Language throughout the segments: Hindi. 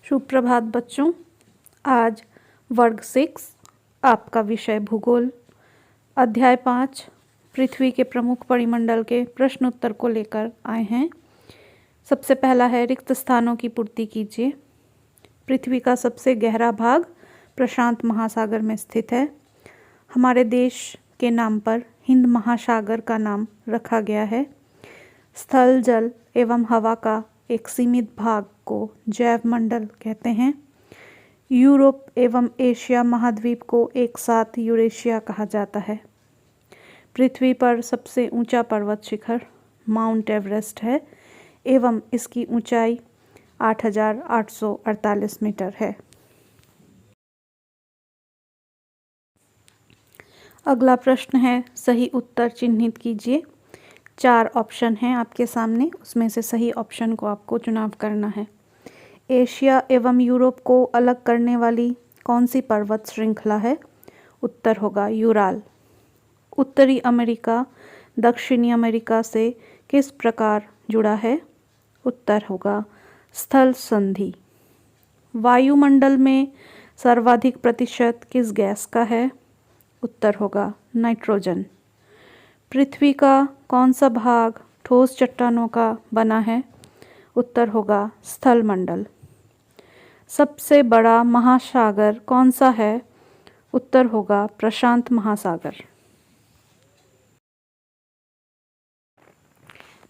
सुप्रभात बच्चों। आज वर्ग 6 आपका विषय भूगोल अध्याय 5 पृथ्वी के प्रमुख परिमंडल के प्रश्न उत्तर को लेकर आए हैं। सबसे पहला है रिक्त स्थानों की पूर्ति कीजिए। पृथ्वी का सबसे गहरा भाग प्रशांत महासागर में स्थित है। हमारे देश के नाम पर हिंद महासागर का नाम रखा गया है। स्थल, जल एवं हवा का एक सीमित भाग को जैव मंडल कहते हैं। यूरोप एवं एशिया महाद्वीप को एक साथ यूरेशिया कहा जाता है। पृथ्वी पर सबसे ऊंचा पर्वत शिखर माउंट एवरेस्ट है एवं इसकी ऊंचाई 8,848 मीटर है। अगला प्रश्न है सही उत्तर चिन्हित कीजिए। 4 ऑप्शन हैं आपके सामने, उसमें से सही ऑप्शन को आपको चुनाव करना है। एशिया एवं यूरोप को अलग करने वाली कौन सी पर्वत श्रृंखला है? उत्तर होगा यूराल। उत्तरी अमेरिका दक्षिणी अमेरिका से किस प्रकार जुड़ा है? उत्तर होगा स्थल संधि। वायुमंडल में सर्वाधिक प्रतिशत किस गैस का है? उत्तर होगा नाइट्रोजन। पृथ्वी का कौन सा भाग ठोस चट्टानों का बना है? उत्तर होगा स्थल मंडल। सबसे बड़ा महासागर कौन सा है? उत्तर होगा प्रशांत महासागर।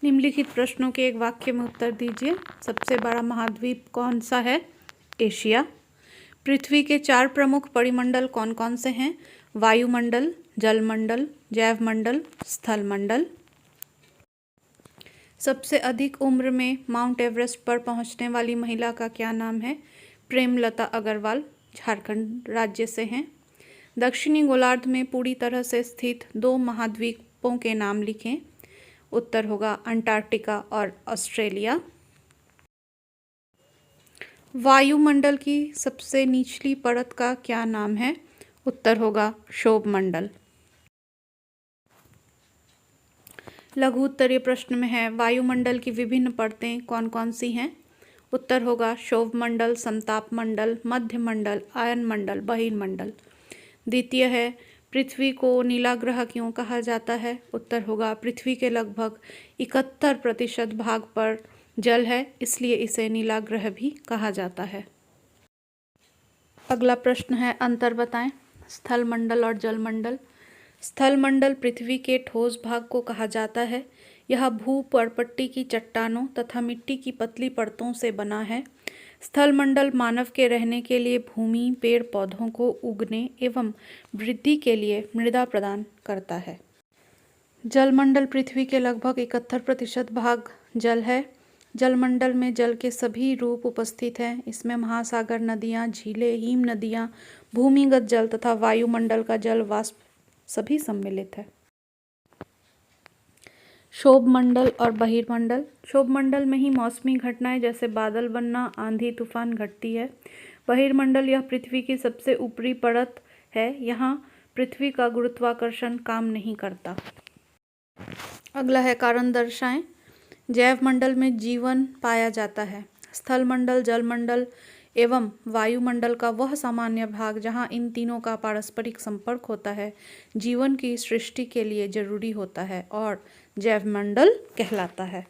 निम्नलिखित प्रश्नों के एक वाक्य में उत्तर दीजिए। सबसे बड़ा महाद्वीप कौन सा है? एशिया। पृथ्वी के 4 प्रमुख परिमंडल कौन कौन से हैं? वायुमंडल, जलमंडल, जैवमंडल, स्थल मंडल। सबसे अधिक उम्र में माउंट एवरेस्ट पर पहुंचने वाली महिला का क्या नाम है? प्रेमलता अग्रवाल, झारखंड राज्य से हैं। दक्षिणी गोलार्ध में पूरी तरह से स्थित 2 महाद्वीपों के नाम लिखें। उत्तर होगा अंटार्कटिका और ऑस्ट्रेलिया। वायुमंडल की सबसे निचली परत का क्या नाम है? उत्तर होगा क्षोभमंडल। लघु उत्तरीय प्रश्न में है वायुमंडल की विभिन्न परतें कौन कौन सी हैं? उत्तर होगा क्षोभमंडल, समताप मंडल, मध्य मंडल, आयन मंडल, बहिर्मंडल। द्वितीय है पृथ्वी को नीला ग्रह क्यों कहा जाता है? उत्तर होगा पृथ्वी के लगभग 71% भाग पर जल है, इसलिए इसे नीला ग्रह भी कहा जाता है। अगला प्रश्न है अंतर बताएं। स्थल मंडल और जल मंडल। स्थल मंडल पृथ्वी के ठोस भाग को कहा जाता है। यह भूपर्पट्टी की चट्टानों तथा मिट्टी की पतली परतों से बना है। स्थल मंडल मानव के रहने के लिए भूमि, पेड़ पौधों को उगने एवं वृद्धि के लिए मृदा प्रदान करता है। जलमंडल पृथ्वी के लगभग 71% भाग जल है। जलमंडल में जल के सभी रूप उपस्थित हैं। इसमें महासागर, नदियाँ, झीलें, हिम नदियाँ, भूमिगत जल तथा वायुमंडल का जल वाष्प सभी सम्मिलित है। क्षोभमंडल और बहिर्मंडल। क्षोभमंडल में ही मौसमी घटनाएं जैसे बादल बनना, आंधी तूफान घटती है। बहिर्मंडल यह पृथ्वी की सबसे ऊपरी परत है। यहाँ पृथ्वी का गुरुत्वाकर्षण काम नहीं करता। अगला है कारण दर्शाएं। जैवमंडल में जीवन पाया जाता है। स्थल मंडल, जलमंडल एवं वायुमंडल का वह सामान्य भाग जहाँ इन तीनों का पारस्परिक संपर्क होता है जीवन की सृष्टि के लिए जरूरी होता है और जैवमंडल कहलाता है।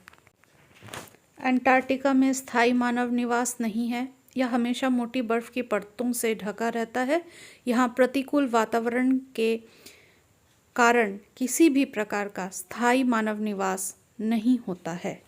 अंटार्कटिका में स्थायी मानव निवास नहीं है। यह हमेशा मोटी बर्फ की परतों से ढका रहता है। यहाँ प्रतिकूल वातावरण के कारण किसी भी प्रकार का स्थायी मानव निवास नहीं होता है।